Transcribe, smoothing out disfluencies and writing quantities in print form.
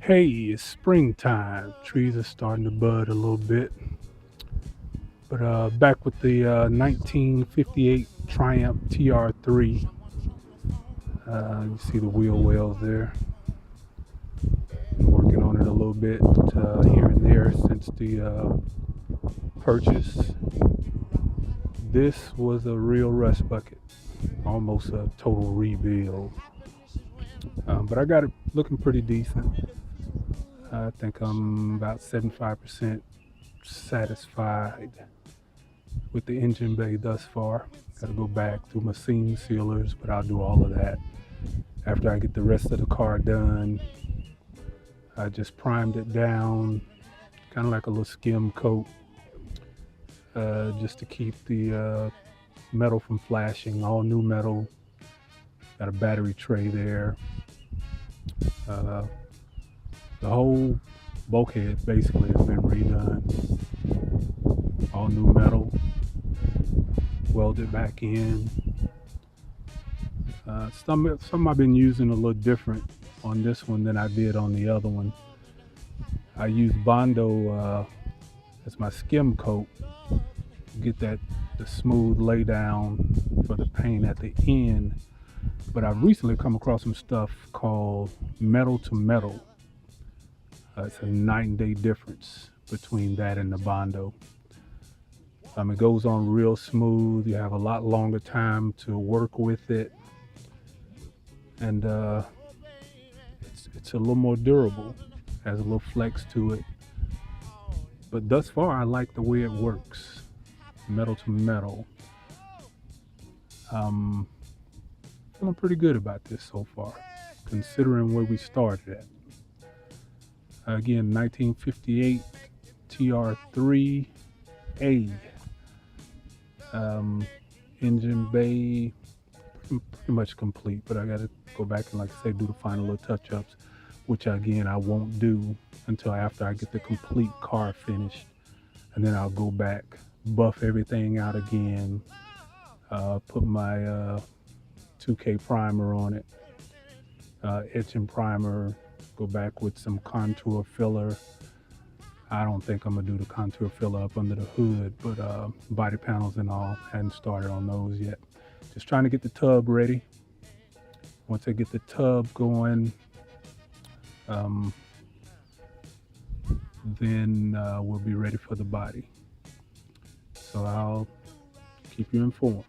Hey, it's springtime. Trees are starting to bud a little bit. But back with the 1958 Triumph TR3. You see the wheel wells there. Been working on it a little bit here and there since the purchase. This was a real rust bucket, almost a total rebuild. But I got it looking pretty decent. I think I'm about 75% satisfied with the engine bay thus far. Got to go back through my seam sealers, but I'll do all of that after I get the rest of the car done. I just primed it down, kind of like a little skim coat, just to keep the metal from flashing. All new metal. Got a battery tray there. Uh, the whole bulkhead basically has been redone. All new metal. Welded back in. Some I've been using a little different on this one than I did on the other one. I used Bondo as my skim coat to get the smooth lay down for the paint at the end. But I've recently come across some stuff called metal to metal. It's a night and day difference between that and the Bondo. It goes on real smooth. You have a lot longer time to work with it, and it's a little more durable. Has a little flex to it. But thus far, I like the way it works, metal to metal. Um, Feeling pretty good about this so far, considering where we started at. Again, 1958 TR3A. Engine bay pretty much complete, but I gotta go back and, like I say, do the final little touch-ups, which again I won't do until after I get the complete car finished, and then I'll go back, buff everything out again, put my 2K primer on it, etching primer, go back with some contour filler. I don't think I'm gonna do the contour filler up under the hood, but body panels and all, hadn't started on those yet. Just trying to get the tub ready. Once I get the tub going, then we'll be ready for the body. So I'll keep you informed.